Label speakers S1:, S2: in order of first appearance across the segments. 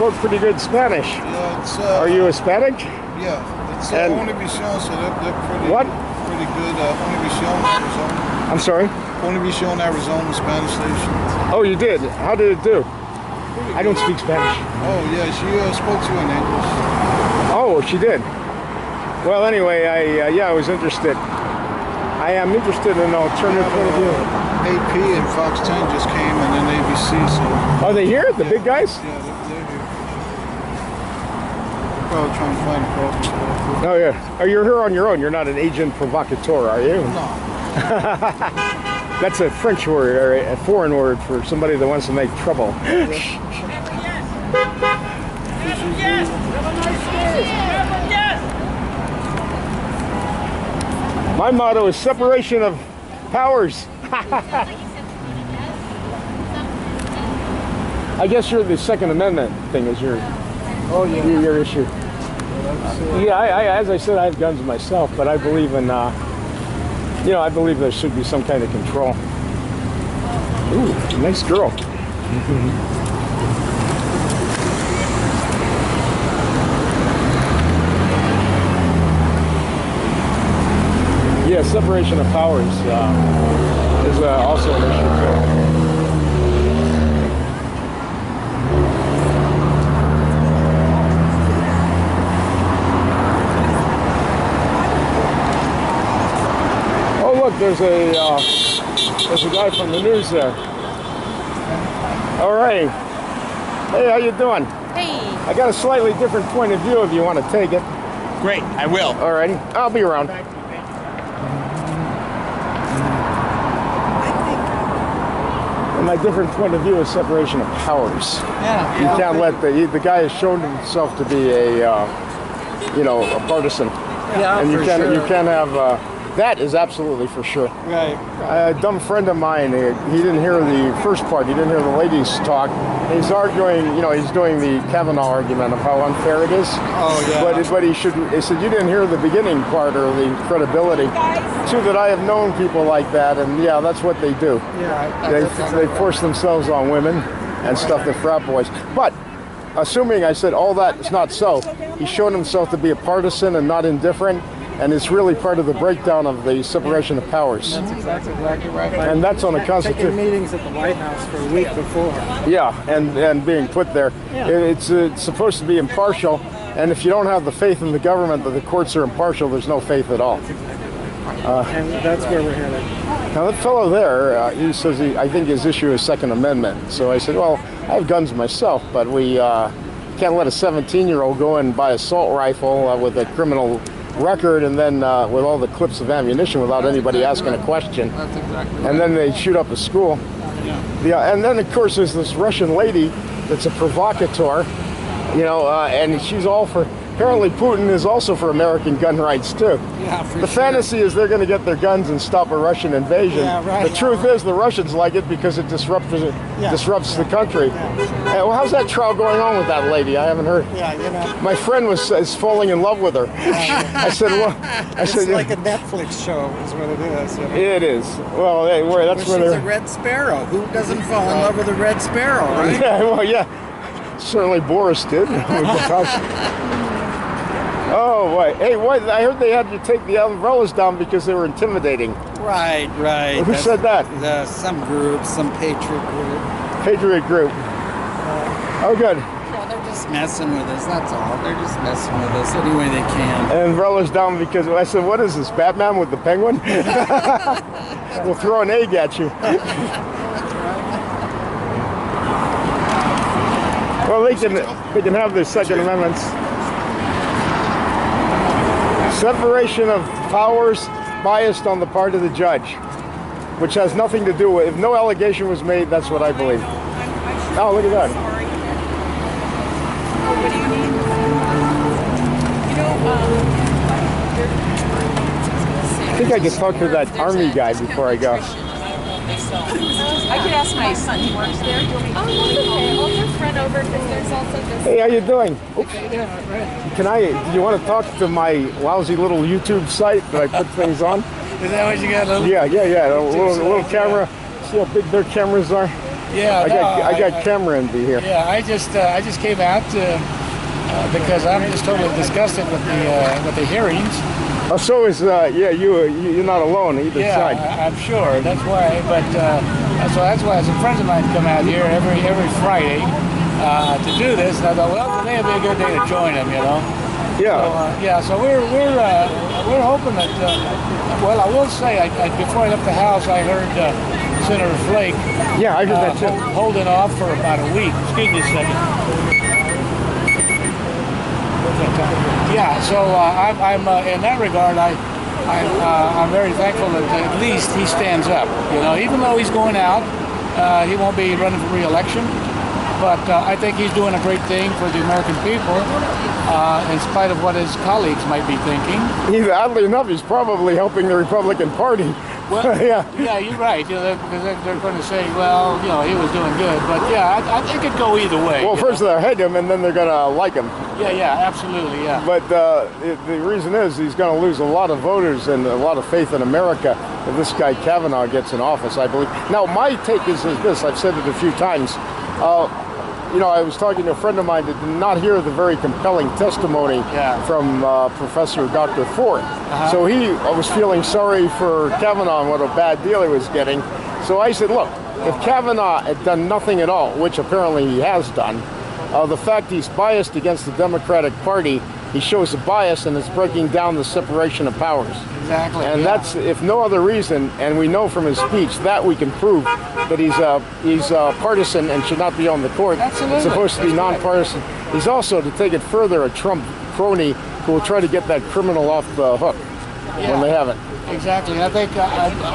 S1: spoke pretty good Spanish.
S2: Yeah, it's,
S1: are you Hispanic?
S2: Yeah, it's Univision, so they're pretty,
S1: what?
S2: Pretty good. Univision, Arizona.
S1: I'm sorry?
S2: Univision, Arizona, Spanish station.
S1: Oh, you did? How did it do? I don't speak Spanish.
S2: Oh, yeah, she spoke to you in English.
S1: Oh, she did? Well, anyway, I was interested. I am interested in an alternative point of view.
S2: AP and Fox 10 just came, and then ABC, so...
S1: Are they here, the big guys?
S2: Yeah, they're here. They're probably trying to find a problem.
S1: Oh, yeah. Are you here on your own? You're not an agent provocateur, are you?
S2: No.
S1: That's a French word, or a foreign word for somebody that wants to make trouble. My motto is separation of powers. I guess you're the Second Amendment thing is your your issue. Yeah, as I said, I have guns myself, but I believe in I believe there should be some kind of control. Ooh, nice girl. Yeah, separation of powers is also an issue. Oh, look, there's a guy from the news there. All right. Hey, how you doing?
S3: Hey.
S1: I got a slightly different point of view if you want to take it.
S4: Great, I will.
S1: All righty, I'll be around. My different point of view is separation of powers.
S4: Yeah.
S1: You can't let the guy has shown himself to be a a partisan.
S4: Yeah,
S1: and you
S4: for
S1: can't have that is absolutely for sure.
S4: Right.
S1: A dumb friend of mine, he didn't hear the first part. He didn't hear the ladies talk. He's arguing, he's doing the Kavanaugh argument of how unfair it is.
S4: Oh yeah.
S1: But he should. He said you didn't hear the beginning part or the credibility. True that I have known people like that, and yeah, that's what they do.
S4: Yeah.
S1: They force themselves on women and stuff, the frat boys. But assuming I said all that is not so, he's shown himself to be a partisan and not indifferent. And it's really part of the breakdown of the separation of powers.
S4: That's exactly right.
S1: And that's on the Constitution.
S4: Taking meetings at the White House for a week before.
S1: Yeah, and being put there.
S4: Yeah.
S1: It's supposed to be impartial, and if you don't have the faith in the government that the courts are impartial, there's no faith at all.
S4: And that's where we're headed.
S1: Now that fellow there, he says I think his issue is Second Amendment. So I said, well, I have guns myself, but we can't let a 17-year-old go and buy an assault rifle with a criminal record and then with all the clips of ammunition without anybody asking a question.
S4: That's exactly right.
S1: And then they shoot up a school. Yeah, and then of course there's this Russian lady that's a provocateur, and she's all for. Apparently Putin is also for American gun rights too.
S4: Yeah, for
S1: the fantasy is they're going to get their guns and stop a Russian invasion.
S4: Yeah, right.
S1: The truth is the Russians like it because it disrupts the country. Well, how's that trial going on with that lady? I haven't heard.
S4: Yeah,
S1: My friend is falling in love with her. I said, well,
S4: it's like a Netflix show, is what it is.
S1: It is. Well, hey, that's where
S4: she's a Red Sparrow. Who doesn't fall in love with a Red Sparrow, right?
S1: Yeah, well, yeah. Certainly Boris did. Oh, wait. Hey, what? I heard they had to take the umbrellas down because they were intimidating.
S4: Right.
S1: Who said that?
S4: Some group, some patriot group.
S1: Patriot group. Oh, good.
S4: Yeah, they're just messing with us, that's all. They're just messing with us any way they can.
S1: And umbrellas down because I said, what is this, Batman with the penguin? We'll throw an egg at you. Well, they can have their Second Amendments. Separation of powers biased on the part of the judge, which has nothing to do with, if no allegation was made, that's what I believe. Oh, look at that.
S3: What do you need?
S1: I think I could talk to that army guy before I go.
S3: I could ask my son, he works there. Oh, okay. I'll just run over because there's also this.
S1: Hey, how you doing? Oops. Do you want to talk to my lousy little YouTube site that I put things on?
S4: Is that what you got?
S1: Yeah. A little camera. See how big their cameras are?
S4: Yeah,
S1: I got camera envy here.
S4: Yeah, I just came out because I'm just totally disgusted with the hearings.
S1: Oh, so is yeah, you're not alone either
S4: Yeah,
S1: side.
S4: I'm sure. That's why. But so that's why some friends of mine come out here every Friday to do this. And I thought, well, today would be a good day to join them, you know.
S1: Yeah.
S4: So we're hoping that. Well, I will say, before I left the house, I heard Senator Flake.
S1: Yeah, I heard that too.
S4: Holding off for about a week. Excuse me a second. Yeah, so I'm in that regard, I'm very thankful that at least he stands up. You know, even though he's going out, he won't be running for re-election. But I think he's doing a great thing for the American people, in spite of what his colleagues might be thinking.
S1: Oddly enough, he's probably helping the Republican Party.
S4: Well, yeah, you're right. You know, because they're going to say, well, you know, he was doing good. But yeah, I think it could go either way.
S1: Well, first they'll hate him, and then they're going to like him.
S4: Yeah, absolutely, yeah.
S1: But the reason is he's going to lose a lot of voters and a lot of faith in America if this guy Kavanaugh gets in office, I believe. Now, my take is this. I've said it a few times. You know, I was talking to a friend of mine that did not hear the very compelling testimony from Professor Dr. Ford. So he was feeling sorry for Kavanaugh and what a bad deal he was getting. So I said, look, if Kavanaugh had done nothing at all, which apparently he has done, the fact he's biased against the Democratic Party, he shows a bias and is breaking down the separation of powers.
S4: Exactly.
S1: And that's, if no other reason, and we know from his speech that we can prove that he's partisan and should not be on the court.
S4: Absolutely.
S1: It's supposed to be nonpartisan. He's also, to take it further, a Trump crony who will try to get that criminal off the hook when they haven't.
S4: Exactly. I think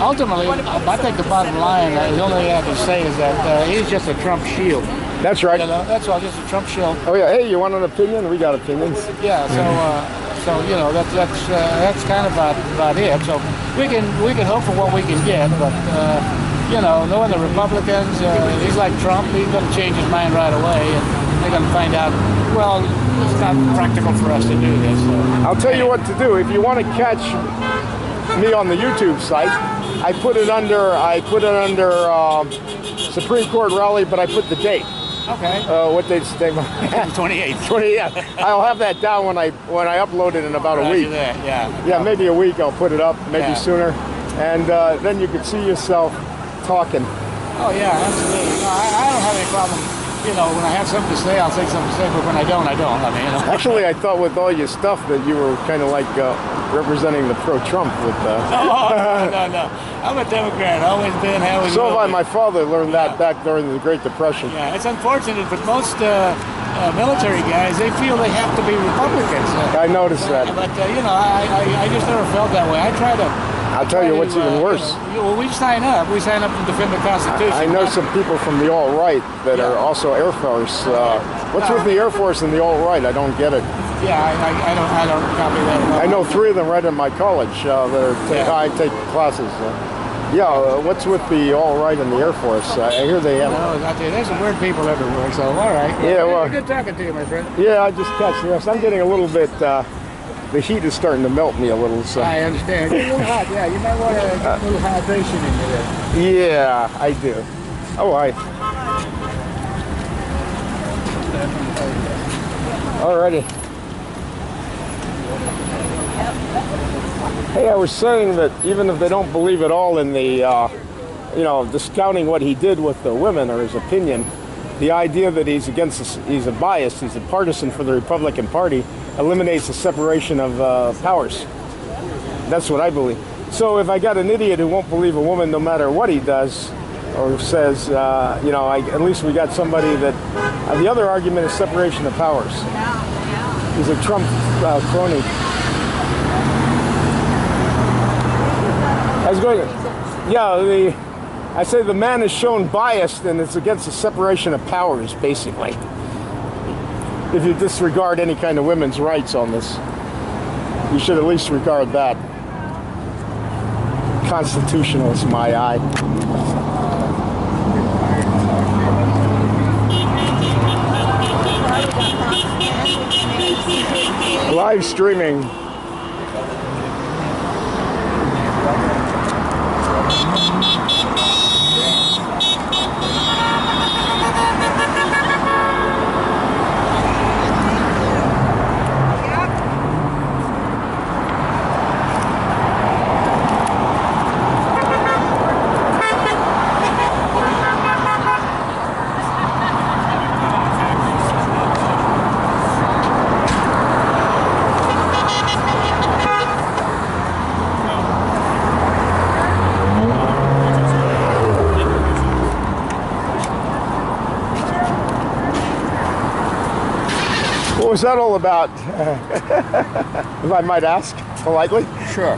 S4: ultimately, I think the bottom line, the only thing I can say is that he's just a Trump shield.
S1: That's right.
S4: You know, that's all, just a Trump shield.
S1: Oh yeah. Hey, you want an opinion? We got opinions.
S4: Yeah. So you know, that's kind of about it. So we can hope for what we can get, but you know, knowing the Republicans, he's like Trump. He's going to change his mind right away, and they're going to find out. Well, it's not practical for us to do this. So.
S1: I'll tell you what to do. If you want to catch me on the YouTube site, I put it under Supreme Court rally, but I put the date.
S4: Okay.
S1: What date's the date?
S4: 28th.
S1: 20. Yeah. I'll have that down when I upload it in about a week.
S4: That, yeah.
S1: Yeah, maybe a week. I'll put it up, maybe sooner, and then you can see yourself talking.
S4: Oh yeah, absolutely. No, I don't have any problem. You know, when I have something to say, I'll say something to say, but when I don't, I don't. I mean, you know.
S1: Actually, I thought with all your stuff that you were kind of like representing the pro-Trump with.
S4: No. I'm a Democrat. Always been. Always.
S1: So have I. My father learned that back during the Great Depression.
S4: Yeah, it's unfortunate, but most military guys, they feel they have to be Republicans.
S1: I noticed that.
S4: But you know, I just never felt that way. I try to.
S1: I'll tell you what's even worse.
S4: Well, we sign up. We sign up to defend the Constitution.
S1: I know some people from the alt-right that are also Air Force. What's with the Air Force and the alt-right? I don't get it.
S4: Yeah, I don't copy that.
S1: I know 3 of them right in my college I take classes. What's with the alt-right and the Air Force? I hear they have.
S4: There's some weird people everywhere. So all right.
S1: Yeah, well.
S4: Good talking to you, my friend.
S1: Yeah, I just catch this. I'm getting a little bit. The heat is starting to melt me a little. So.
S4: I understand. It's a little hot. Yeah, you might want a little hydration in you there.
S1: Yeah, I do. Oh, Alrighty. Hey, I was saying that even if they don't believe at all in the, discounting what he did with the women or his opinion, the idea that he's a biased, he's a partisan for the Republican Party, eliminates the separation of powers. That's what I believe. So if I got an idiot who won't believe a woman no matter what he does or says, at least we got somebody that... the other argument is separation of powers. He's a Trump crony. I was going... I say the man is shown biased and it's against the separation of powers, basically. If you disregard any kind of women's rights on this, you should at least regard that. Constitutionalist, my eye. Live streaming. What was that all about? If I might ask politely.
S5: Sure.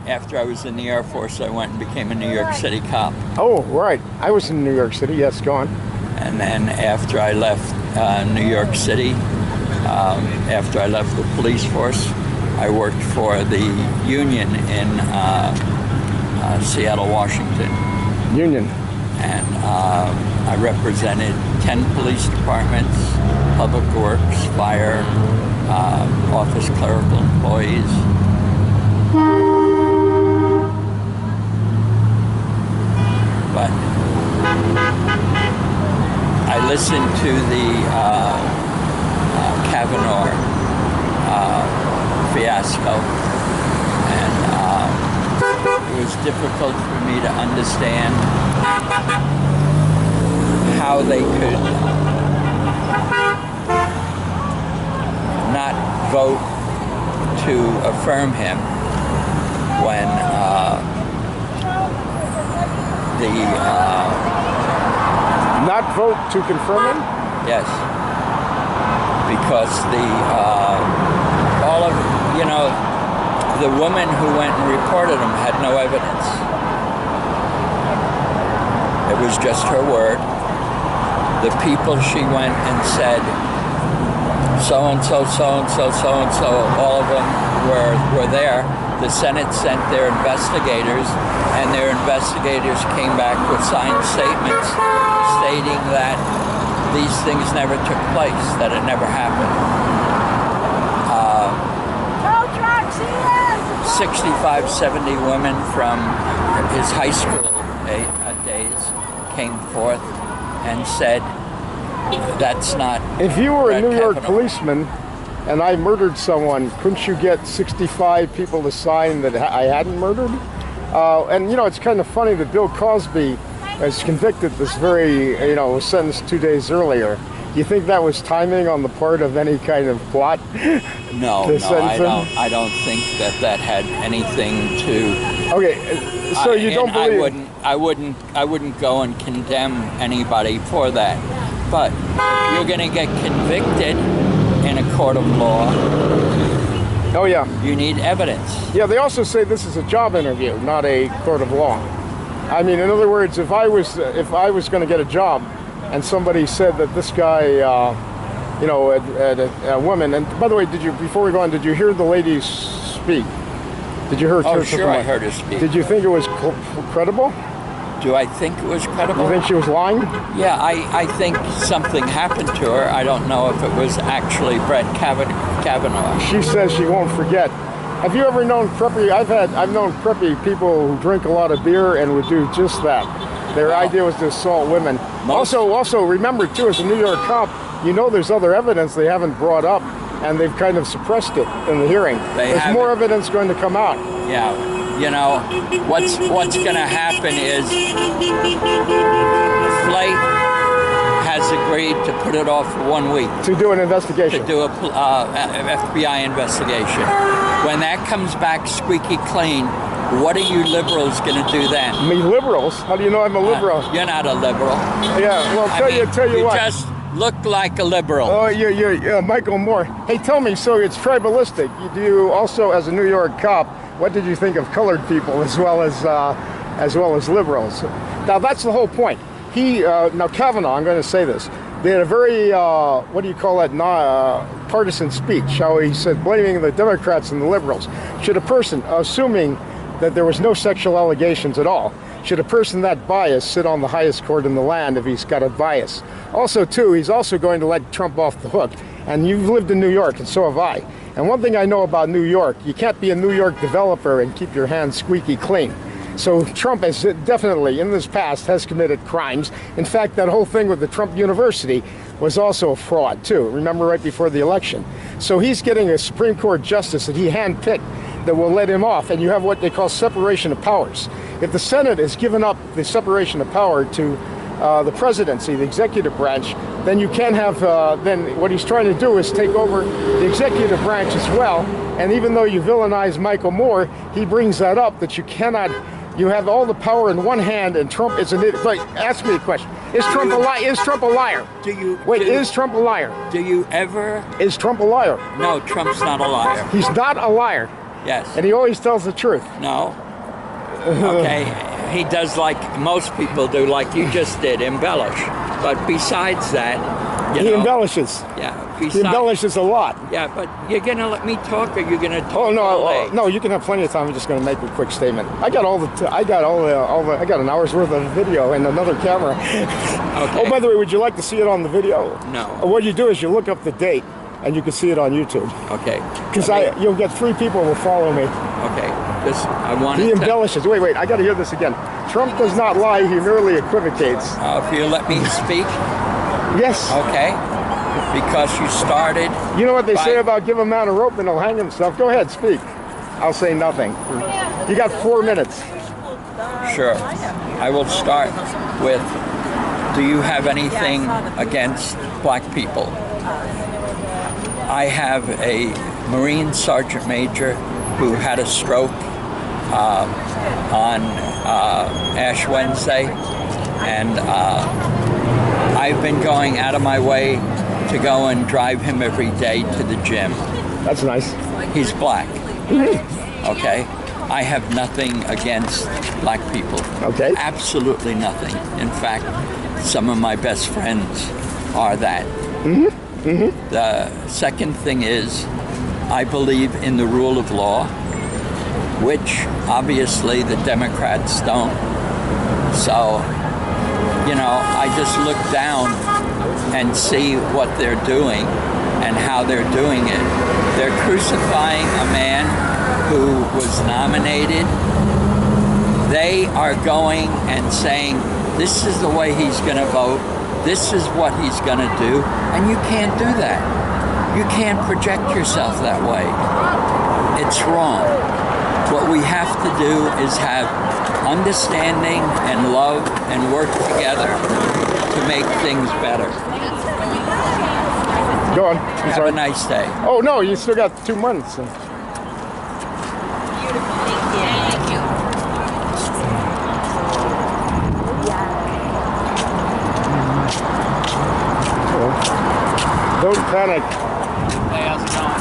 S5: After I was in the Air Force, I went and became a New York City cop.
S1: Oh, right. I was in New York City. Yes, go on.
S5: And then after I left New York City, after I left the police force, I worked for the union in Seattle, Washington.
S1: Union.
S5: And I represented 10 police departments, public works, fire, office clerical employees. But I listened to the Kavanaugh fiasco, and it was difficult for me to understand how they could not vote to affirm him when
S1: Not vote to confirm him?
S5: yes, because all of, the woman who went and reported him had no evidence. It was just her word. The people she went and said, so-and-so, so-and-so, so-and-so, all of them were there. The Senate sent their investigators, and their investigators came back with signed statements stating that these things never took place, that it never happened. 65, 70 women from his high school days came forth and said, that's not...
S1: If you were a
S5: Brett
S1: New York
S5: Kavanaugh.
S1: policeman and I murdered someone, couldn't you get 65 people to sign that I hadn't murdered? And it's kind of funny that Bill Cosby was convicted this very, was sentenced 2 days earlier. Do you think that was timing on the part of any kind of plot?
S5: No, I don't think that had anything to...
S1: Okay, so you don't believe...
S5: I wouldn't go and condemn anybody for that. But if you're going to get convicted in a court of law,
S1: oh yeah,
S5: you need evidence.
S1: Yeah, they also say this is a job interview, not a court of law. I mean, in other words, if I was going to get a job, and somebody said that this guy, a woman, and by the way, before we go on, did you hear the lady speak? Did you hear her?
S5: Oh, sure, I heard her speak.
S1: Did you think it was credible?
S5: Do I think it was credible?
S1: You think she was lying?
S5: Yeah, I think something happened to her. I don't know if it was actually Brett Kavanaugh.
S1: She says she won't forget. Have you ever known preppy? I've known preppy people who drink a lot of beer and would do just that. Their idea was to assault women. Also, remember too, as a New York cop, there's other evidence they haven't brought up, and they've kind of suppressed it in the hearing. There's more evidence going to come out.
S5: Yeah, what's going to happen is Flake has agreed to put it off for 1 week.
S1: To do an investigation.
S5: To do a FBI investigation. When that comes back squeaky clean, what are you liberals going to do then?
S1: Me liberals? How do you know I'm a liberal?
S5: You're not a liberal.
S1: Yeah, well, tell you what.
S5: You just look like a liberal.
S1: Oh, you're Michael Moore. Hey, tell me, so it's tribalistic. Do you also, as a New York cop, what did you think of colored people as well as liberals? Now, that's the whole point. Now Kavanaugh, I'm going to say this. They had a very, partisan speech, how he said, blaming the Democrats and the liberals. Should a person, assuming that there was no sexual allegations at all, should a person that biased sit on the highest court in the land if he's got a bias? Also, too, he's also going to let Trump off the hook. And you've lived in New York, and so have I. And one thing I know about New York, you can't be a New York developer and keep your hands squeaky clean. So Trump has definitely, in this past, has committed crimes. In fact, that whole thing with the Trump University was also a fraud, too. Remember, right before the election. So he's getting a Supreme Court justice that he handpicked that will let him off. And you have what they call separation of powers. If the Senate has given up the separation of power to the presidency, the executive branch, then you can't have, then what he's trying to do is take over the executive branch as well. And even though you villainize Michael Moore, he brings that up, that you cannot You have all the power in one hand, and Trump is an idiot. Wait, ask me a question. Is Trump a liar? Is Trump a liar? Is Trump a liar?
S5: Do you ever?
S1: Is Trump a liar?
S5: No, Trump's not a liar.
S1: He's not a liar.
S5: Yes.
S1: And he always tells the truth.
S5: No. Okay. He does like most people do, like you just did, embellish. But besides that,
S1: he embellishes.
S5: Yeah.
S1: He embellishes a lot.
S5: Yeah, but you're gonna let me talk, or you're gonna talk?
S1: Oh no,
S5: all day?
S1: no! You can have plenty of time. I'm just going to make a quick statement. I got I got an hour's worth of video and another camera.
S5: Okay.
S1: Oh, by the way, would you like to see it on the video?
S5: No.
S1: What you do is you look up the date, and you can see it on YouTube.
S5: Okay.
S1: Because you'll get 3 people will follow me.
S5: Okay. I want.
S1: He embellishes. Wait! I got to hear this again. Trump does not lie. He merely equivocates.
S5: If you let me speak.
S1: Yes.
S5: Okay. Because you started.
S1: You know what they say about give a man a rope and he'll hang himself? Go ahead, speak. I'll say nothing. You got 4 minutes.
S5: Sure. I will start with, do you have anything against black people? I have a Marine Sergeant Major who had a stroke on Ash Wednesday, and I've been going out of my way to go and drive him every day to the gym.
S1: That's nice.
S5: He's black. Okay? I have nothing against black people.
S1: Okay.
S5: Absolutely nothing. In fact, some of my best friends are that. The second thing is, I believe in the rule of law, which obviously the Democrats don't. So, you know, I just look down and see what they're doing and how they're doing it. They're crucifying a man who was nominated. They are going and saying, this is the way he's going to vote. This is what he's going to do. And you can't do that. You can't project yourself that way. It's wrong. What we have to do is have understanding and love and work together to make things better.
S1: Go on.
S5: Have a nice day.
S1: Oh no, you still got 2 months.
S3: Thank you.
S1: Don't panic.
S4: Hey, how's it going?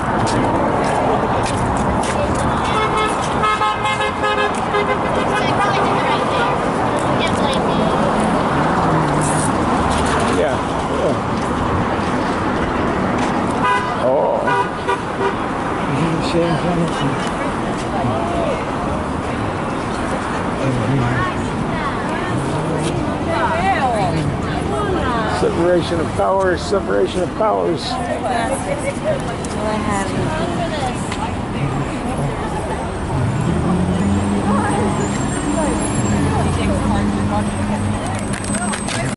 S1: Yeah. Oh. Separation of powers, separation of powers.
S6: Well, I have